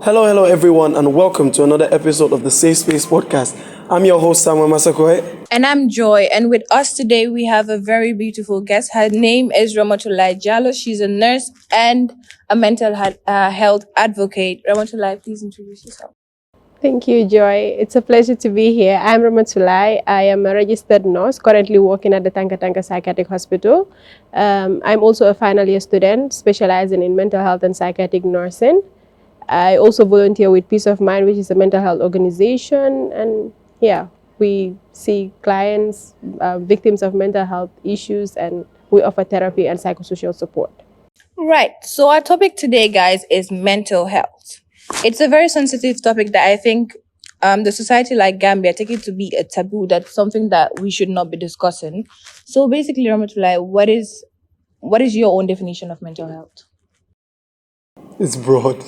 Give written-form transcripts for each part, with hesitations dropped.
Hello, everyone, and welcome to another episode of the Safe Space podcast. I'm your host, Samuel Masakoe. And I'm Joy. And with us today, we have a very beautiful guest. Her name is Ramatulai Jallo. She's a nurse and a mental health advocate. Ramatulai, please introduce yourself. Thank you, Joy. It's a pleasure to be here. I'm Ramatulai. I am a registered nurse currently working at the Tanka Tanka Psychiatric Hospital. I'm also a final year student specializing in mental health and psychiatric nursing. I also volunteer with Peace of Mind, which is a mental health organization. And yeah, we see clients, victims of mental health issues, and we offer therapy and psychosocial support. Right. So our topic today, guys, is mental health. It's a very sensitive topic that I think the society like Gambia take it to be a taboo. That's something that we should not be discussing. So basically, Ramatulai, what is your own definition of mental health? It's broad.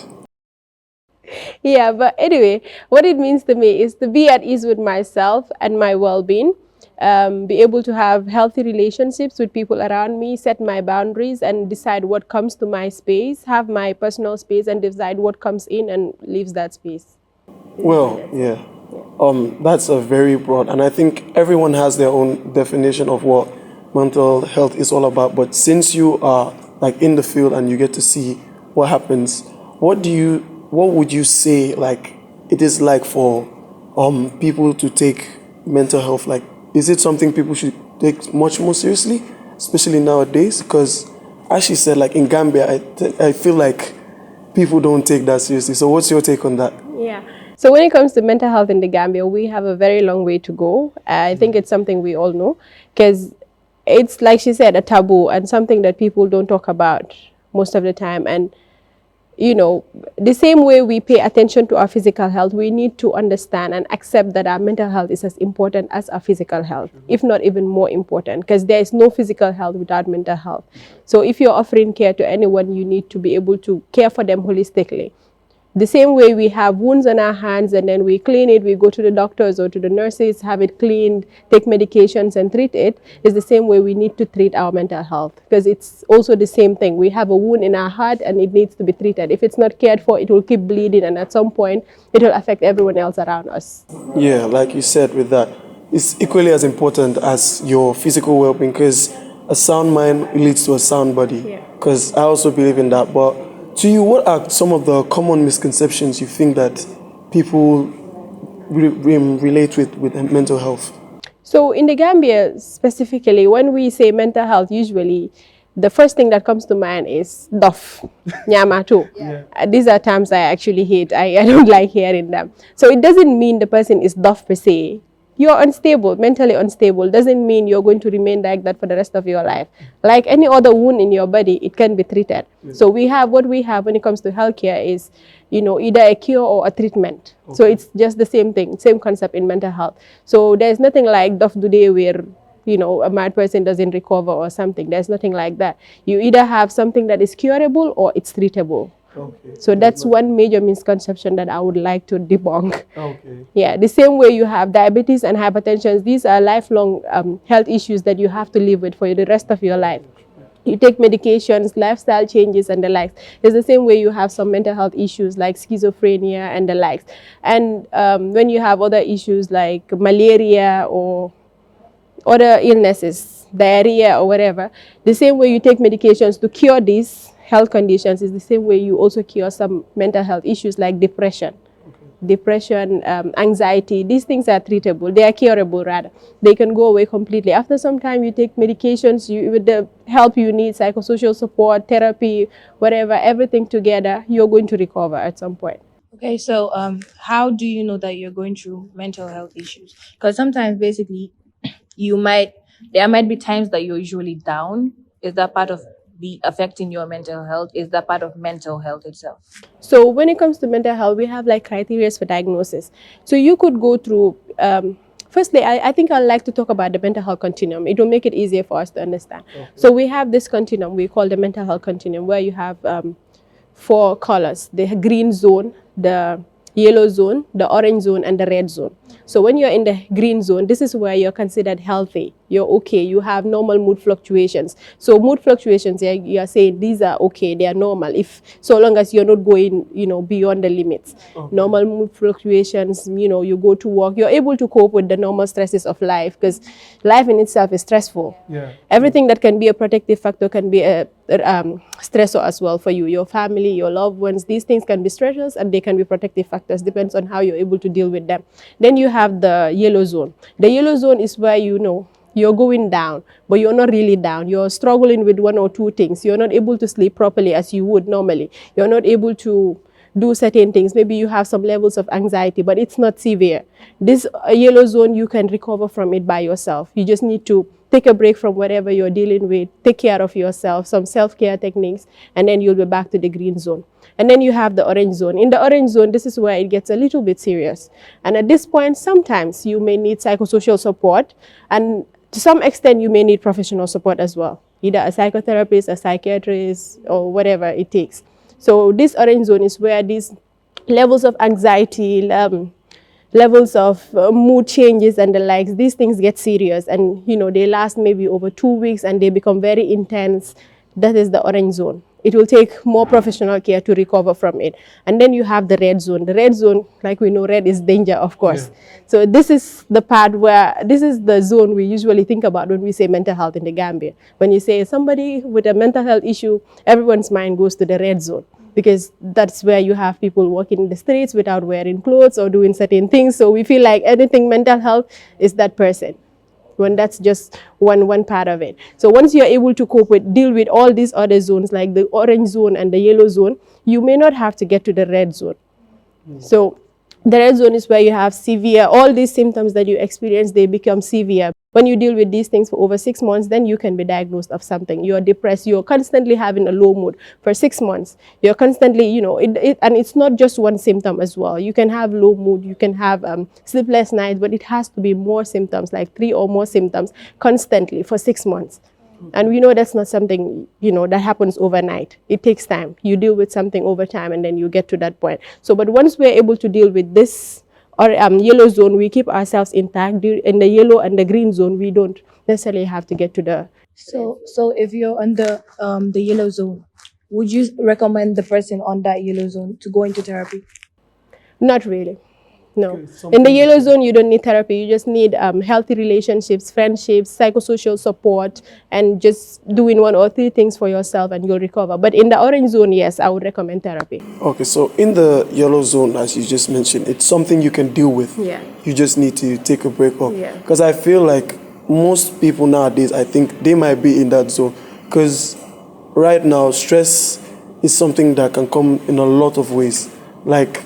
Yeah, but anyway, what it means to me is to be at ease with myself and my well-being, be able to have healthy relationships with people around me, set my boundaries and decide what comes to my space, have my personal space and decide what comes in and leaves that space. Well, yeah. That's a very broad, and I think everyone has their own definition of what mental health is all about. But since you are like in the field and you get to see what happens, what would you say like it is like for people to take mental health? Like, is it something people should take much more seriously, especially nowadays? Because as she said, like in Gambia, I feel like people don't take that seriously. So what's your take on that? Yeah. So when it comes to mental health in the Gambia, we have a very long way to go. I think it's something we all know because it's, like she said, a taboo and something that people don't talk about most of the time. And you know, the same way we pay attention to our physical health, we need to understand and accept that our mental health is as important as our physical health, if not even more important, because there is no physical health without mental health. So if you're offering care to anyone, you need to be able to care for them holistically. The same way we have wounds on our hands and then we clean it, we go to the doctors or to the nurses, have it cleaned, take medications and treat it, is the same way we need to treat our mental health, because it's also the same thing. We have a wound in our heart and it needs to be treated. If it's not cared for, it will keep bleeding and at some point it will affect everyone else around us. Yeah, like you said with that, it's equally as important as your physical well-being, because a sound mind leads to a sound body. Because I also believe in that. But to you, what are some of the common misconceptions you think that people relate with mental health? So in the Gambia specifically, when we say mental health, usually the first thing that comes to mind is dof, nyama too. These are terms I actually hate. I don't like hearing them. So it doesn't mean the person is dof per se. You're unstable, mentally unstable, doesn't mean you're going to remain like that for the rest of your life. Like any other wound in your body, it can be treated. So what we have when it comes to healthcare is, either a cure or a treatment. So it's just the same thing, same concept in mental health. So there's nothing like dof today where, a mad person doesn't recover or something. There's nothing like that. You either have something that is curable or it's treatable. So that's one major misconception that I would like to debunk. Yeah, the same way you have diabetes and hypertension, these are lifelong health issues that you have to live with for the rest of your life. You take medications, lifestyle changes and the likes. It's the same way you have some mental health issues like schizophrenia and the likes. And when you have other issues like malaria or other illnesses, diarrhea or whatever, the same way you take medications to cure these health conditions is the same way you also cure some mental health issues like depression. Depression, anxiety, these things are treatable. They are curable rather. They can go away completely. After some time you take medications, with the help you need, psychosocial support, therapy, whatever, everything together, you're going to recover at some point. Okay, so how do you know that you're going through mental health issues? Because sometimes basically there might be times that you're usually down. Is that part of be affecting your mental health? Is that part of mental health itself? So when it comes to mental health, we have like criteria for diagnosis. So you could go through, firstly, I think I'd like to talk about the mental health continuum. It will make it easier for us to understand. So we have this continuum, we call the mental health continuum, where you have 4 colors, the green zone, the yellow zone, the orange zone, and the red zone. So when you're in the green zone, this is where you're considered healthy. You're okay. You have normal mood fluctuations. So mood fluctuations, you are saying these are okay. They are normal. If so long as you're not going, beyond the limits. Okay. Normal mood fluctuations. You go to work. You're able to cope with the normal stresses of life because life in itself is stressful. Yeah. Everything that can be a protective factor can be a stressor as well for you. Your family, your loved ones. These things can be stressors and they can be protective factors. Depends on how you're able to deal with them. Then you have the yellow zone. The yellow zone is where you're going down, but you're not really down. You're struggling with one or two things. You're not able to sleep properly as you would normally. You're not able to do certain things. Maybe you have some levels of anxiety, but it's not severe. This yellow zone, you can recover from it by yourself. You just need to take a break from whatever you're dealing with, take care of yourself, some self-care techniques, and then you'll be back to the green zone. And then you have the orange zone. In the orange zone, this is where it gets a little bit serious. And at this point, sometimes you may need psychosocial support, and to some extent, you may need professional support as well, either a psychotherapist, a psychiatrist, or whatever it takes. So this orange zone is where these levels of anxiety, levels of mood changes and the likes, these things get serious and, they last maybe over 2 weeks and they become very intense. That is the orange zone. It will take more professional care to recover from it. And then you have the red zone. The red zone, like we know, red is danger, of course. Yeah. So this is the part this is the zone we usually think about when we say mental health in the Gambia. When you say somebody with a mental health issue, everyone's mind goes to the red zone, because that's where you have people walking in the streets without wearing clothes or doing certain things. So we feel like anything mental health is that person, when that's just one part of it. So once you're able to deal with all these other zones, like the orange zone and the yellow zone, you may not have to get to the red zone. So the red zone is where you have all these symptoms that you experience, they become severe. When you deal with these things for over 6 months, then you can be diagnosed of something. You're depressed, you're constantly having a low mood for 6 months. You're constantly, and it's not just one symptom as well. You can have low mood, you can have sleepless nights, but it has to be more symptoms, like 3 or more symptoms constantly for 6 months. And we know that's not something, that happens overnight. It takes time. You deal with something over time and then you get to that point. So, but once we're able to deal with this yellow zone, we keep ourselves intact. In the yellow and the green zone, we don't necessarily have to get to the... So if you're under the yellow zone, would you recommend the person on that yellow zone to go into therapy? Not really. No. In the yellow zone, you don't need therapy. You just need healthy relationships, friendships, psychosocial support, and just doing 1 or 3 things for yourself and you'll recover. But in the orange zone, yes, I would recommend therapy. Okay, so in the yellow zone, as you just mentioned, it's something you can deal with. Yeah. You just need to take a break off. Yeah. Because I feel like most people nowadays, I think they might be in that zone. Because right now, stress is something that can come in a lot of ways. Like,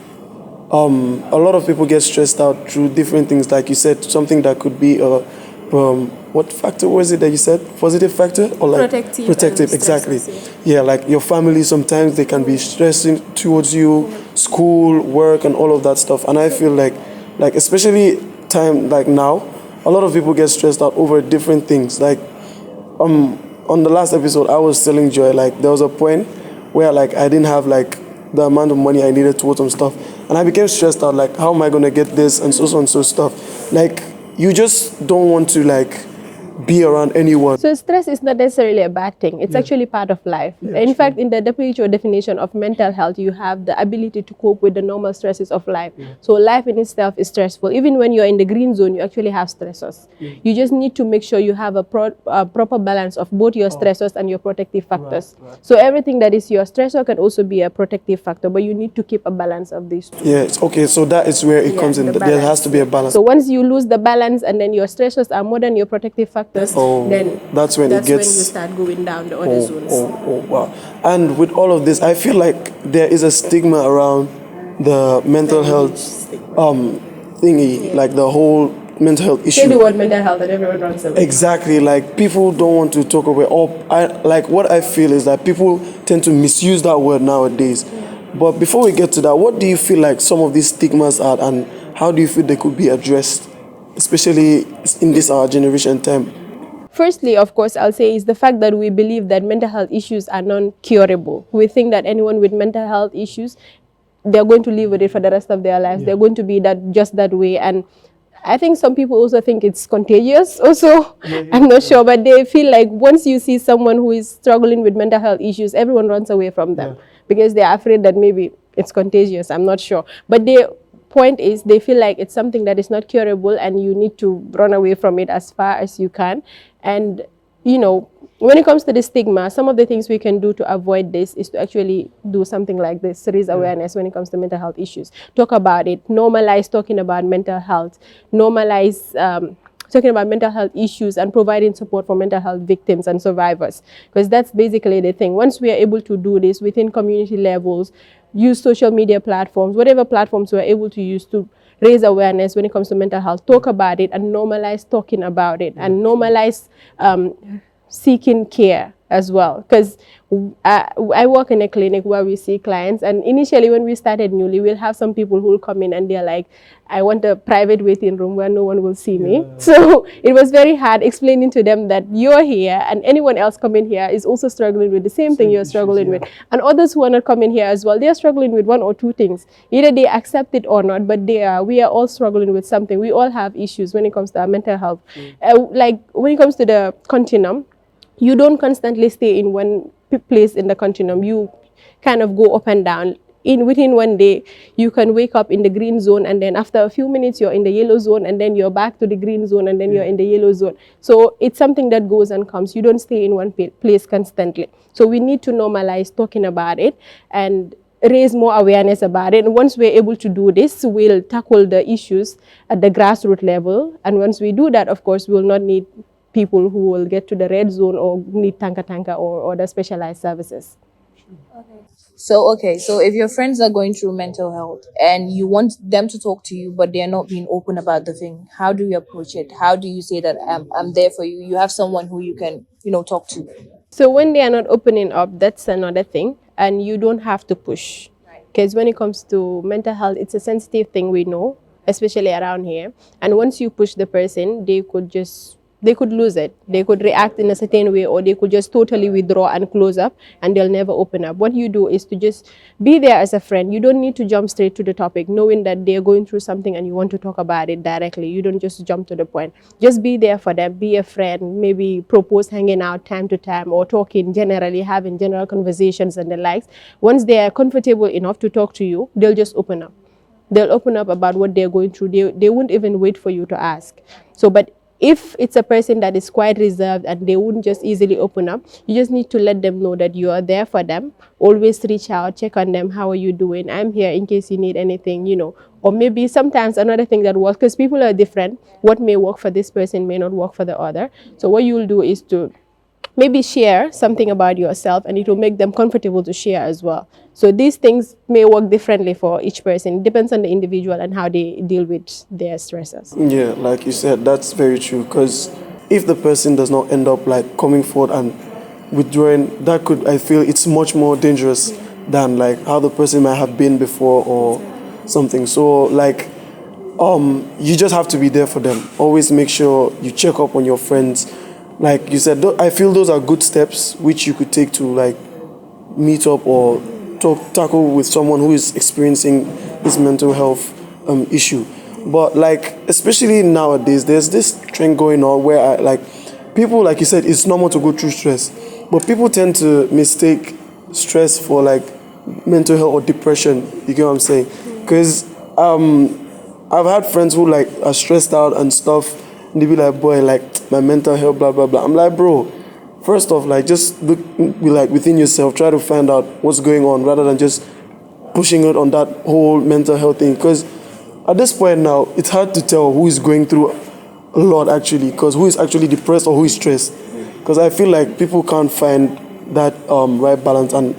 a lot of people get stressed out through different things, like you said, something that could be what factor was it that you said? Positive factor or like protective? Exactly. Yeah, like your family sometimes they can be stressing towards you, school, work, and all of that stuff. And I feel like especially time like now, a lot of people get stressed out over different things. Like on the last episode, I was telling Joy, like there was a point where like I didn't have like the amount of money I needed towards some stuff. And I became stressed out, like, how am I going to get this and so stuff. Like, you just don't want to, like, be around anyone. So stress is not necessarily a bad thing. It's actually part of life. In fact, in the WHO definition of mental health, you have the ability to cope with the normal stresses of life. So life in itself is stressful. Even when you're in the green zone, you actually have stressors. You just need to make sure you have a proper balance of both your stressors and your protective factors. Right. So everything that is your stressor can also be a protective factor, but you need to keep a balance of these two. Yeah, okay, so that is where it comes in. There has to be a balance. So once you lose the balance and then your stressors are more than your protective factors, then that's when when you start going down the other zones. Wow. And with all of this, I feel like there is a stigma around the mental health thingy, like the whole mental health issue. Say the word mental health and everyone runs away. Exactly, like people don't want to talk about what I feel is that people tend to misuse that word nowadays. But before we get to that, what do you feel like some of these stigmas are, and how do you feel they could be addressed, especially in this our generation time? Firstly, of course, I'll say is the fact that we believe that mental health issues are non-curable. We think that anyone with mental health issues, they're going to live with it for the rest of their lives. They're going to be just that way. And I think some people also think it's contagious also. I'm not sure, but they feel like once you see someone who is struggling with mental health issues, everyone runs away from them because they're afraid that maybe it's contagious. I'm not sure. But the point is they feel like it's something that is not curable and you need to run away from it as far as you can. And, you know, when it comes to the stigma, some of the things we can do to avoid this is to actually do something like this, raise awareness when it comes to mental health issues. Talk about it, normalize talking about mental health, normalize talking about mental health issues and providing support for mental health victims and survivors. Because that's basically the thing. Once we are able to do this within community levels, use social media platforms, whatever platforms we're able to use to raise awareness when it comes to mental health, talk about it and normalize talking about it and normalize seeking care as well. Because I work in a clinic where we see clients, and initially when we started newly, we'll have some people who will come in and they're like, I want a private waiting room where no one will see me. So it was very hard explaining to them that you're here and anyone else coming here is also struggling with the same thing you're struggling with. And others who are not coming here as well, they're struggling with one or two things. Either they accept it or not, but we are all struggling with something. We all have issues when it comes to our mental health. Like when it comes to the continuum, you don't constantly stay in one place in the continuum. You kind of go up and down. Within one day, you can wake up in the green zone, and then after a few minutes, you're in the yellow zone, and then you're back to the green zone, and then you're in the yellow zone. So it's something that goes and comes. You don't stay in one place constantly. So we need to normalize talking about it and raise more awareness about it. And once we're able to do this, we'll tackle the issues at the grassroots level. And once we do that, of course, we'll not need people who will get to the red zone or need tanka or other specialized services. So if your friends are going through mental health and you want them to talk to you, but they're not being open about the thing, how do you approach it? How do you say that I'm there for you? You have someone who you can, talk to. So when they are not opening up, that's another thing. And you don't have to push. Because when it comes to mental health, it's a sensitive thing, we know, especially around here. And once you push the person, they could lose it. They could react in a certain way, or they could just totally withdraw and close up, and they'll never open up. What you do is to just be there as a friend. You don't need to jump straight to the topic, knowing that they're going through something and you want to talk about it directly. You don't just jump to the point. Just be there for them. Be a friend. Maybe propose hanging out time to time or talking generally, having general conversations and the likes. Once they are comfortable enough to talk to you, they'll just open up. They'll open up about what they're going through. They won't even wait for you to ask. But if it's a person that is quite reserved and they wouldn't just easily open up, you just need to let them know that you are there for them. Always reach out, check on them. How are you doing? I'm here in case you need anything, Or maybe sometimes another thing that works, because people are different. What may work for this person may not work for the other. So what you'll do is to maybe share something about yourself, and it will make them comfortable to share as well. So these things may work differently for each person. It depends on the individual and how they deal with their stressors. Yeah, like you said, that's very true. Because if the person does not end up like coming forward and withdrawing, I feel it's much more dangerous than like how the person might have been before or something. So you just have to be there for them. Always make sure you check up on your friends. Like you said, I feel those are good steps which you could take to like meet up or tackle with someone who is experiencing this mental health issue. But like, especially nowadays, there's this trend going on where people, like you said, it's normal to go through stress, but people tend to mistake stress for like mental health or depression. You get what I'm saying? Because I've had friends who like are stressed out and stuff. And they be like, boy, like my mental health, blah, blah, blah. I'm like, bro, first off, like just look like within yourself, try to find out what's going on rather than just pushing it on that whole mental health thing. Because at this point now, it's hard to tell who is going through a lot actually, because who is actually depressed or who is stressed. Because I feel like people can't find that right balance. And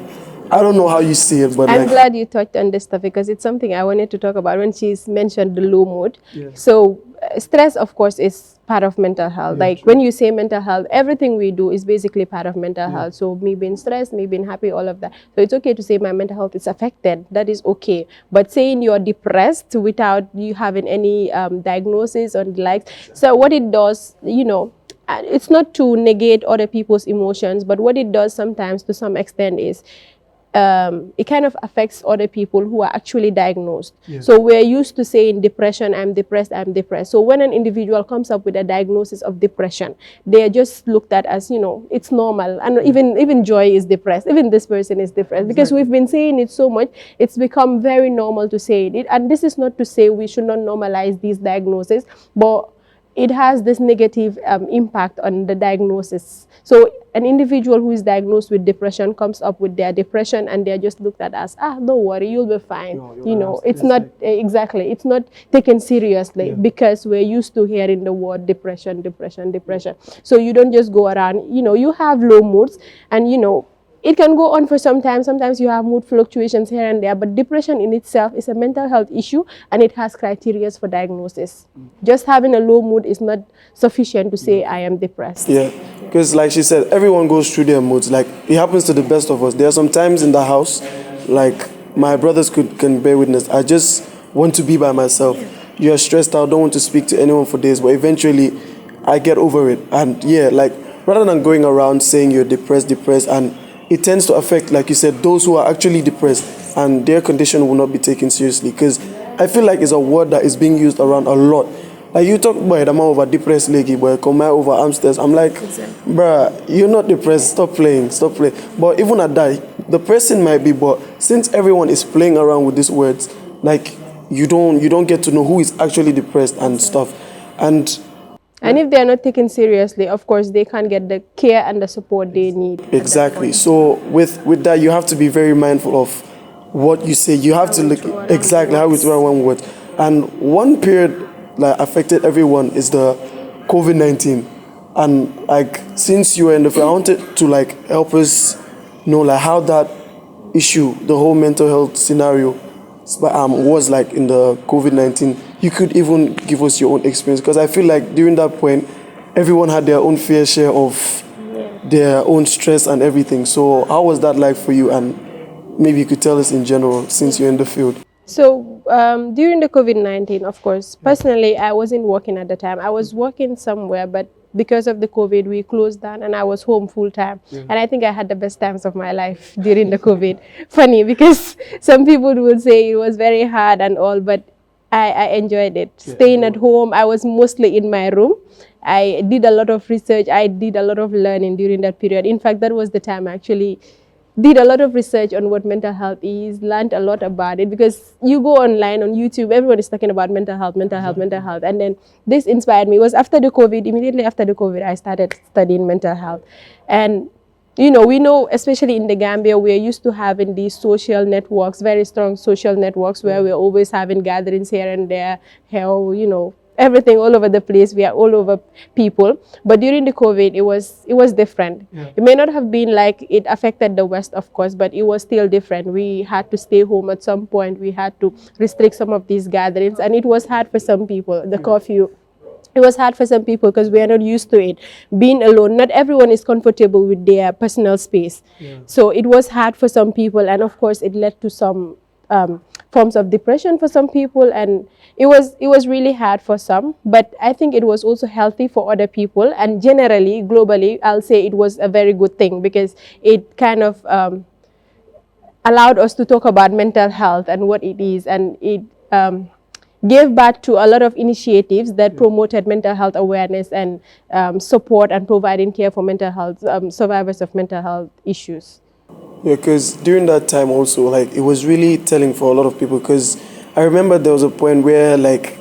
I don't know how you see it, but I'm glad you touched on this stuff because it's something I wanted to talk about when she's mentioned the low mood. Yeah. So stress, of course, is part of mental health. Yeah, like true. When you say mental health, everything we do is basically part of mental health. So me being stressed, me being happy, all of that. So it's okay to say my mental health is affected. That is okay. But saying you're depressed without you having any diagnosis or the likes. So what it does, it's not to negate other people's emotions, but what it does sometimes to some extent is it kind of affects other people who are actually diagnosed. So we're used to saying depression, I'm depressed, I'm depressed. So when an individual comes up with a diagnosis of depression, they are just looked at as, it's normal. And even Joy is depressed, even this person is depressed. Because we've been saying it so much, it's become very normal to say it. And this is not to say we should not normalize these diagnoses, but it has this negative impact on the diagnosis. So an individual who is diagnosed with depression comes up with their depression and they're just looked at as, don't worry, you'll be fine. It's not, exactly, it's not taken seriously because we're used to hearing the word depression. So you don't just go around, you have low moods and, it can go on for some time. Sometimes you have mood fluctuations here and there, but depression in itself is a mental health issue and it has criteria for diagnosis. Just having a low mood is not sufficient to say I am depressed. Yeah, because like she said, everyone goes through their moods. Like, it happens to the best of us. There are some times in the house, like my brothers can bear witness, I just want to be by myself. You're stressed out, don't want to speak to anyone for days, but eventually I get over it. And yeah, like, rather than going around saying you're depressed, and it tends to affect, like you said, those who are actually depressed and their condition will not be taken seriously. Because I feel like it's a word that is being used around a lot. Like, you talk about I'm over depressed lady, boy, come over Amsterdam. I'm like, bruh, you're not depressed, stop playing. But even at that, the person might be, but since everyone is playing around with these words, like, you don't get to know who is actually depressed and stuff. And if they are not taken seriously, of course, they can't get the care and the support they need. Exactly. So with that, you have to be very mindful of what you say. You have to look exactly how it's one word. And one period that affected everyone is the COVID-19. And like, since you were in the field, I wanted to like help us know like how that issue, the whole mental health scenario was like in the COVID-19. You could even give us your own experience, because I feel like during that point, everyone had their own fair share of their own stress and everything. So how was that like for you? And maybe you could tell us in general, since you're in the field. So during the COVID-19, of course, personally, I wasn't working at the time. I was working somewhere, but because of the COVID, we closed down and I was home full time. And I think I had the best times of my life during the COVID. Funny, because some people would say it was very hard and all, but I enjoyed it. Staying at home, I was mostly in my room. I did a lot of research. I did a lot of learning during that period. In fact, that was the time I actually did a lot of research on what mental health is, learned a lot about it, because you go online on YouTube, everyone is talking about mental health. And then this inspired me. It was after the COVID, immediately after the COVID, I started studying mental health. And we know, especially in the Gambia, we're used to having these social networks, very strong social networks, where we're always having gatherings here and there, everything all over the place. We are all over people. But during the COVID, it was different. It may not have been like it affected the West, of course, but it was still different. We had to stay home at some point. We had to restrict some of these gatherings, and it was hard for some people. The curfew, it was hard for some people because we are not used to it. Being alone, not everyone is comfortable with their personal space. So it was hard for some people, and of course it led to some forms of depression for some people, and it was really hard for some, but I think it was also healthy for other people, and generally, globally, I'll say it was a very good thing, because it kind of allowed us to talk about mental health and what it is, and it gave birth to a lot of initiatives that promoted mental health awareness and support and providing care for mental health survivors of mental health issues. Yeah, because during that time also, like, it was really telling for a lot of people, because I remember there was a point where, like,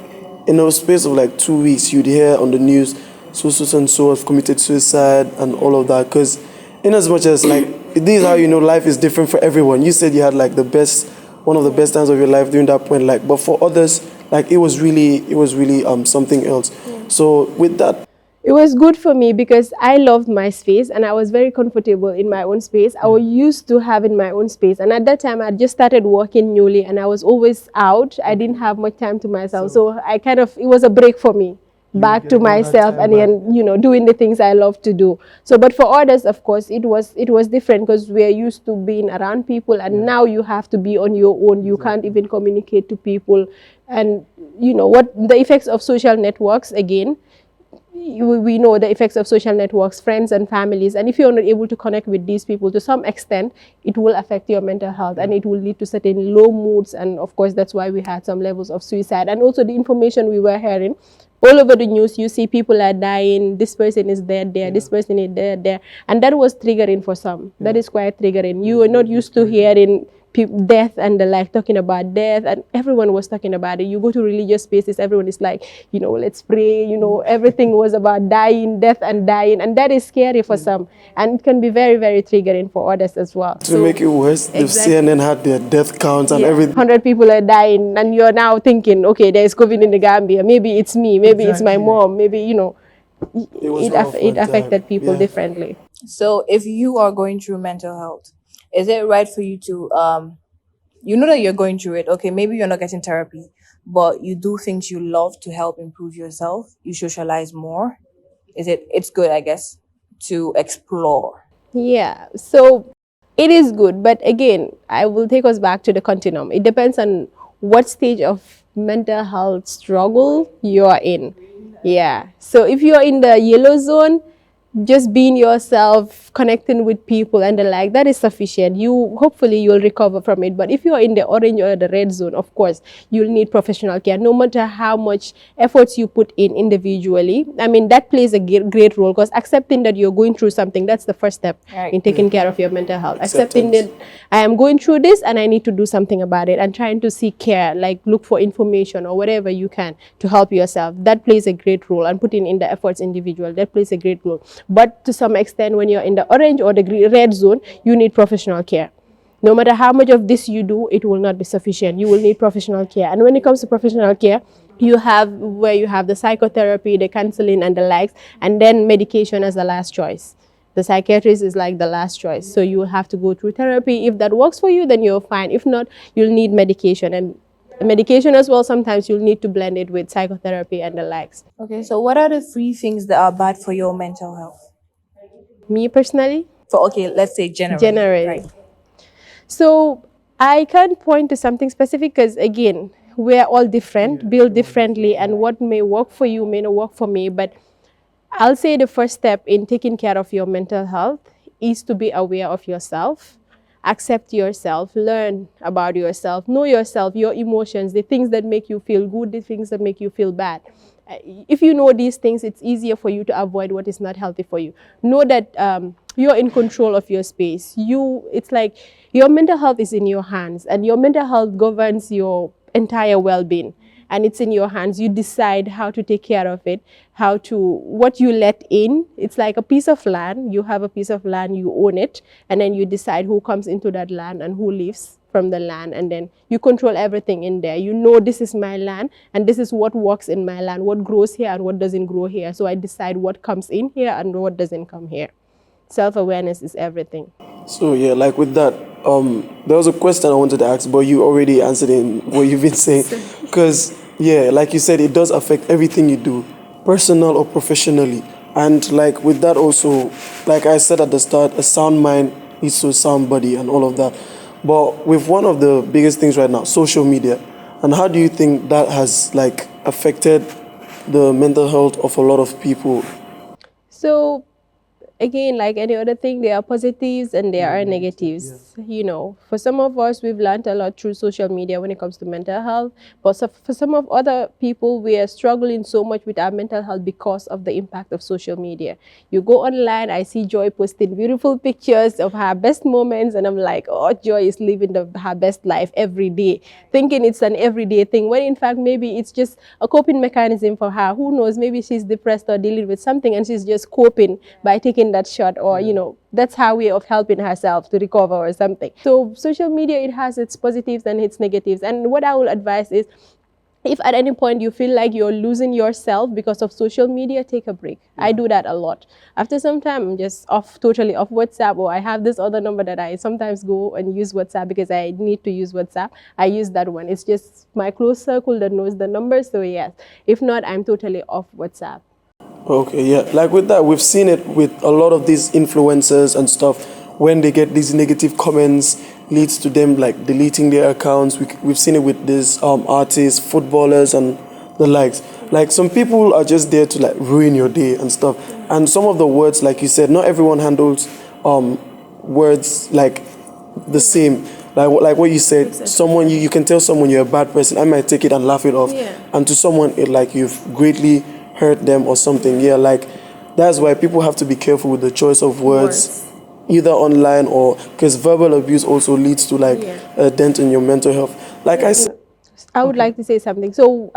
in a space of like 2 weeks, you'd hear on the news, so and so have committed suicide and all of that. Because in as much as, like, this is how you know life is different for everyone. You said you had like one of the best times of your life during that point, like, but for others, like, it was really something else. So with that, it was good for me because I loved my space and I was very comfortable in my own space. I was used to having my own space. And at that time, I just started working newly and I was always out. I didn't have much time to myself. So it was a break for me, back to myself and then, doing the things I love to do. So, but for others, of course, it was different because we're used to being around people, and now you have to be on your own. You can't even communicate to people. And, what the effects of social networks, again, we know the effects of social networks, friends and families, and if you're not able to connect with these people to some extent, it will affect your mental health and it will lead to certain low moods, and of course that's why we had some levels of suicide. And also the information we were hearing all over the news, you see people are dying, this person is dead there, this person is dead there, and that was triggering for some. That is quite triggering. You were not used to hearing death and the like, talking about death, and everyone was talking about it. You go to religious spaces, everyone is like, let's pray, everything was about dying, death and dying, and that is scary for some, and it can be very, very triggering for others as well. To make it worse, the CNN had their death counts and everything. 100 people are dying, and you're now thinking, okay, there's COVID in the Gambia, maybe it's me, maybe it's my mom, maybe, it affected people differently. So if you are going through mental health, is it right for you to, you know that you're going through it, okay, maybe you're not getting therapy, but you do things you love to help improve yourself, you socialize more? It's good, I guess, to explore. Yeah, so it is good, but again, I will take us back to the continuum. It depends on what stage of mental health struggle you are in. Yeah, so if you're in the yellow zone, just being yourself, connecting with people and the like, that is sufficient. Hopefully you'll recover from it. But if you're in the orange or the red zone, of course you'll need professional care, no matter how much efforts you put in individually. I mean, that plays a great role, because accepting that you're going through something, that's the first step in taking care of your mental health. Accepting that I am going through this and I need to do something about it, and trying to seek care, like look for information or whatever you can to help yourself. That plays a great role, and putting in the efforts individual, that plays a great role. But to some extent, when you're in the orange or the red zone, you need professional care. No matter how much of this you do, it will not be sufficient. You will need professional care. And when it comes to professional care, you have the psychotherapy, the counseling and the likes, and then medication as the last choice. The psychiatrist is like the last choice. So you will have to go through therapy. If that works for you, then you're fine. If not, you'll need medication. And medication as well, sometimes you'll need to blend it with psychotherapy and the likes. Okay, so what are the 3 things that are bad for your mental health? Me personally? Let's say generally. Right. So I can't point to something specific, because again, we're all different, built differently, and what may work for you may not work for me. But I'll say the first step in taking care of your mental health is to be aware of yourself. Accept yourself, learn about yourself, know yourself, your emotions, the things that make you feel good, the things that make you feel bad. If you know these things, it's easier for you to avoid what is not healthy for you. Know that you're in control of your space. It's like your mental health is in your hands, and your mental health governs your entire well-being. And it's in your hands. You decide how to take care of it, what you let in. It's like a piece of land. You have a piece of land, you own it, and then you decide who comes into that land and who leaves from the land, and then you control everything in there. You know, this is my land, and this is what works in my land, what grows here and what doesn't grow here. So I decide what comes in here and what doesn't come here. Self-awareness is everything. So yeah, like with that, there was a question I wanted to ask, but you already answered in what you've been saying. Because yeah, like you said, it does affect everything you do, personal or professionally. And like with that also, like I said at the start, a sound mind leads to a sound body and all of that. But with one of the biggest things right now, social media, and how do you think that has like affected the mental health of a lot of people? So again, like any other thing, there are positives and there are negatives. You know, for some of us, we've learned a lot through social media when it comes to mental health. But for some of other people, we are struggling so much with our mental health because of the impact of social media. You go online, I see Joy posting beautiful pictures of her best moments, and I'm like, oh, Joy is living her best life every day, thinking it's an everyday thing, when in fact, maybe it's just a coping mechanism for her. Who knows, maybe she's depressed or dealing with something, and she's just coping by taking that shot, or that's her way of helping herself to recover or something. So social media, it has its positives and its negatives. And what I will advise is, if at any point you feel like you're losing yourself because of social media, take a break. I do that a lot. After some time, I'm just totally off WhatsApp, or I have this other number that I sometimes go and use WhatsApp because I need to use WhatsApp. I use that one. It's just my close circle that knows the number. So yes, if not, I'm totally off WhatsApp. Okay, yeah. Like with that, we've seen it with a lot of these influencers and stuff. When they get these negative comments, leads to them like deleting their accounts. We've seen it with these artists, footballers, and the likes. Like some people are just there to like ruin your day and stuff. And some of the words, like you said, not everyone handles words like the same. Like what you said, someone you can tell someone you're a bad person. I might take it and laugh it off, and to someone it like you've greatly hurt them or something. Yeah, like that's why people have to be careful with the choice of words, either online or because verbal abuse also leads to like a dent in your mental health. Like I said, I would like to say something. So,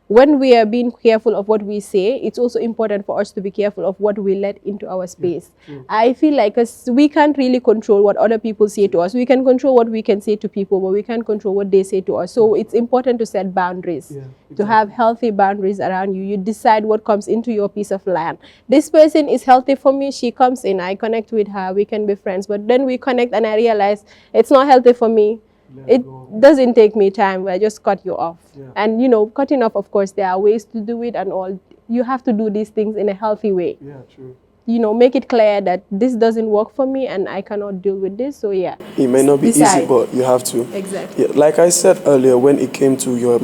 when we are being careful of what we say, it's also important for us to be careful of what we let into our space. I feel like we can't really control what other people say to us. We can control what we can say to people, but we can't control what they say to us. So it's important to set boundaries, to have healthy boundaries around you. You decide what comes into your piece of land. This person is healthy for me. She comes in, I connect with her, we can be friends. But then we connect and I realize it's not healthy for me. It doesn't take me time. I just cut you off. And, you know, cutting off, of course, there are ways to do it and all. You have to do these things in a healthy way. Yeah, true. You know, make it clear that this doesn't work for me and I cannot deal with this. So, yeah. It may not be easy, but you have to. Exactly. Yeah, like I said earlier, when it came to your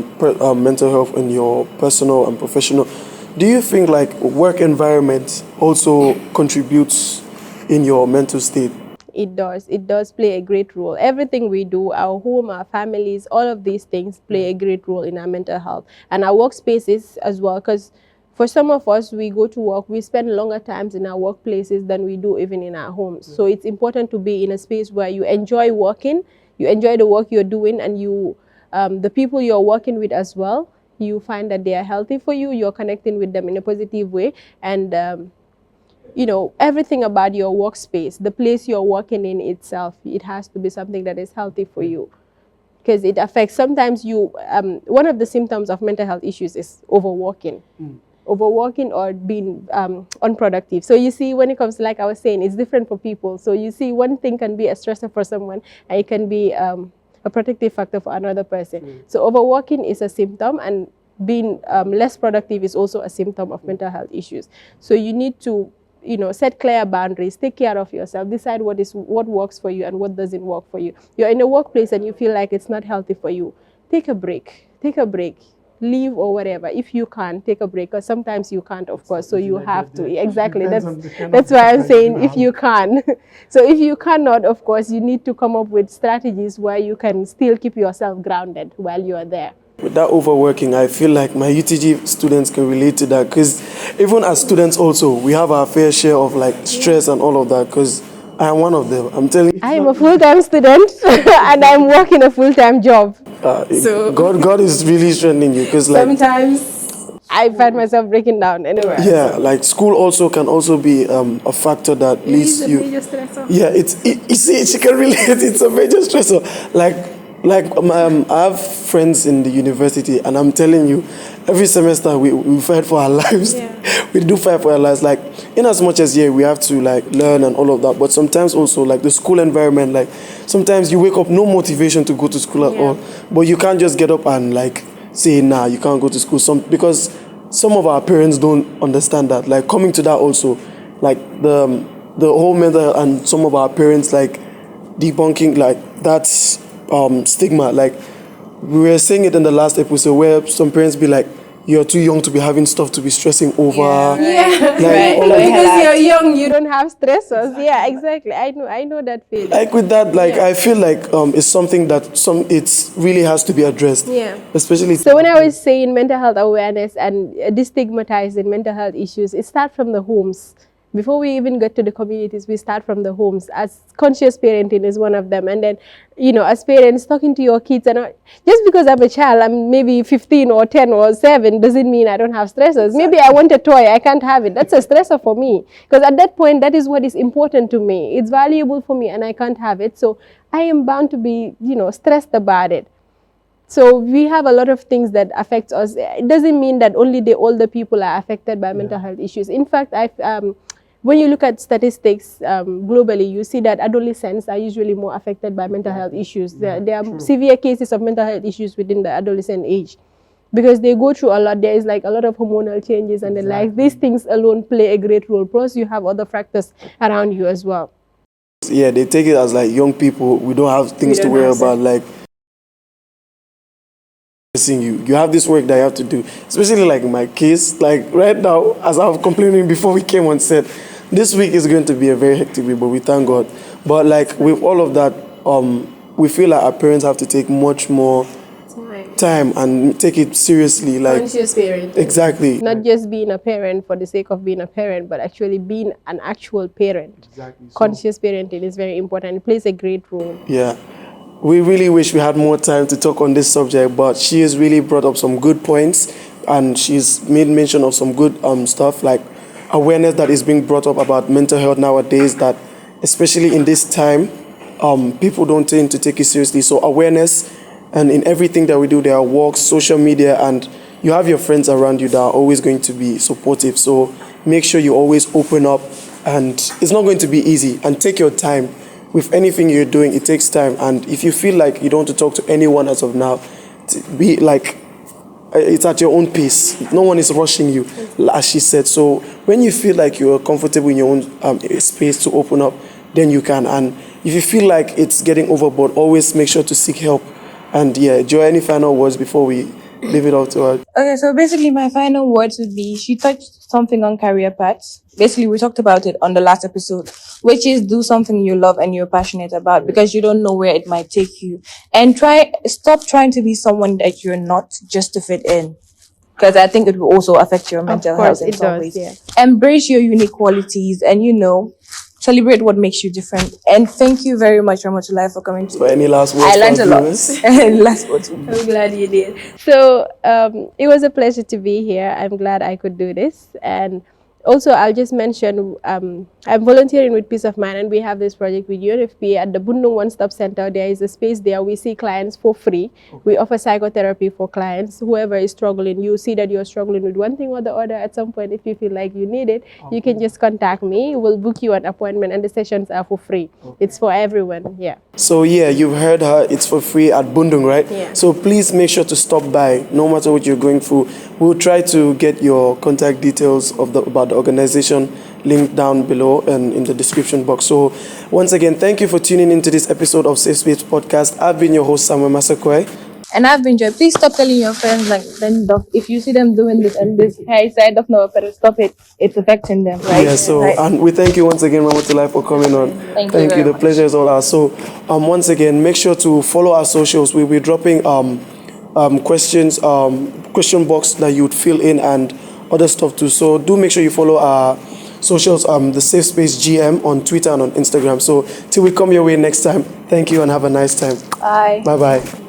mental health and your personal and professional, do you think like work environment also contributes in your mental state? It does. It does play a great role. Everything we do, our home, our families, all of these things play a great role in our mental health. And our workspaces as well, because for some of us, we go to work, we spend longer times in our workplaces than we do even in our homes. So it's important to be in a space where you enjoy working, you enjoy the work you're doing, and you, the people you're working with as well, you find that they are healthy for you, you're connecting with them in a positive way, and you know, everything about your workspace, the place you're working in itself, it has to be something that is healthy for you. Because it affects, sometimes you, one of the symptoms of mental health issues is overworking. Overworking or being unproductive. So you see, when it comes to, like I was saying, it's different for people. So you see, one thing can be a stressor for someone, and it can be a protective factor for another person. So overworking is a symptom, and being less productive is also a symptom of mental health issues. So you need to, you know, set clear boundaries, take care of yourself, decide what works for you and what doesn't work for you. You're in a workplace and you feel like it's not healthy for you. Take a break, leave or whatever. If you can't, take a break, because sometimes you can't, of course, so you have to. Exactly, that's why I'm saying if you can. So if you cannot, of course, you need to come up with strategies where you can still keep yourself grounded while you are there. With that overworking, I feel like my UTG students can relate to that, because even as students also, we have our fair share of like stress and all of that, because I am one of them. I'm telling you. I am a full-time student and I'm working a full-time job. So God is really strengthening you, because like sometimes I find myself breaking down anyway. Yeah, like school also can also be a factor that leads you. Major stressor. Yeah, you see, she can relate. It's a major stressor. I have friends in the university, and I'm telling you, every semester we fight for our lives. We do fight for our lives. Like, in as much as we have to like learn and all of that, but sometimes also like the school environment, like sometimes you wake up no motivation to go to school at all, but you can't just get up and like say, nah, you can't go to school. Because some of our parents don't understand that. Like, coming to that also, like the whole mental health, and some of our parents like debunking like that's stigma. Like, we were saying it in the last episode, where some parents be like, you're too young to be having stuff to be stressing over. Because you're young, you don't have stressors. Yeah, exactly. I know that feeling. Like with that, like I feel like it's something that it really has to be addressed. Yeah. Especially. So when I was saying mental health awareness and destigmatizing mental health issues, it starts from the homes. Before we even get to the communities, we start from the homes. As conscious parenting is one of them. And then, you know, as parents, talking to your kids, and just because I'm a child, I'm maybe 15 or 10 or 7, doesn't mean I don't have stressors. Maybe I want a toy, I can't have it. That's a stressor for me. Because at that point, that is what is important to me. It's valuable for me and I can't have it. So I am bound to be, you know, stressed about it. So we have a lot of things that affect us. It doesn't mean that only the older people are affected by mental health issues. In fact, when you look at statistics globally, you see that adolescents are usually more affected by mental health issues. There are severe cases of mental health issues within the adolescent age, because they go through a lot. There is like a lot of hormonal changes and the like. These things alone play a great role. Plus, you have other factors around you as well. Yeah, they take it as like young people, we don't have things to worry about. Like, You have this work that you have to do, especially like in my case, like right now, as I was complaining before we came on set, this week is going to be a very hectic week, but we thank God. But like with all of that, we feel like our parents have to take much more time and take it seriously, like Conscious parenting. Exactly. Not just being a parent for the sake of being a parent, but actually being an actual parent. Exactly. Conscious parenting is very important. It plays a great role. Yeah. We really wish we had more time to talk on this subject, but she has really brought up some good points, and she's made mention of some good stuff like awareness that is being brought up about mental health nowadays, that especially in this time, people don't tend to take it seriously. So awareness, and in everything that we do, there are walks, social media, and you have your friends around you that are always going to be supportive. So make sure you always open up, and it's not going to be easy, and take your time. With anything you're doing, it takes time, and if you feel like you don't want to talk to anyone as of now, be like, it's at your own pace. No one is rushing you, as she said. So when you feel like you're comfortable in your own space to open up, then you can. And if you feel like it's getting overboard, always make sure to seek help. And yeah, Joy, any final words before we leave it off to her? Okay, so basically my final words would be, she touched something on career paths. Basically, we talked about it on the last episode, which is do something you love and you're passionate about, because you don't know where it might take you. And stop trying to be someone that you're not just to fit in. Because I think it will also affect your mental health in some ways. Yeah. Embrace your unique qualities and, celebrate what makes you different. And thank you very much, Ramotulai, for coming to. So any last words? I learned a lot. Last words. I'm glad you did. So it was a pleasure to be here. I'm glad I could do this. And also, I'll just mention, I'm volunteering with Peace of Mind, and we have this project with UNFP at the Bundung One Stop Center. There is a space there. We see clients for free. Okay. We offer psychotherapy for clients. Whoever is struggling, you see that you're struggling with one thing or the other at some point, if you feel like you need it, you can just contact me. We'll book you an appointment, and the sessions are for free. Okay. It's for everyone, yeah. So yeah, you've heard her. It's for free at Bundung, right? Yeah. So please make sure to stop by, no matter what you're going through. We'll try to get your contact details about the organization linked down below and in the description box. So once again, thank you for tuning into this episode of Safe Space Podcast. I've been your host, Samuel Masakwe. And I've been Joy. Please stop telling your friends, like, then if you see them doing this and this, hey, side of no, but stop it. It's affecting them, right? Yeah, so, right. And we thank you once again, Ramotulai, for coming on. Thank you. The pleasure is all ours. So, once again, make sure to follow our socials. We'll be dropping questions, question box that you'd fill in and other stuff too. So do make sure you follow our socials, the Safe Space GM on Twitter and on Instagram. So till we come your way next time, thank you and have a nice time. Bye. Bye-bye.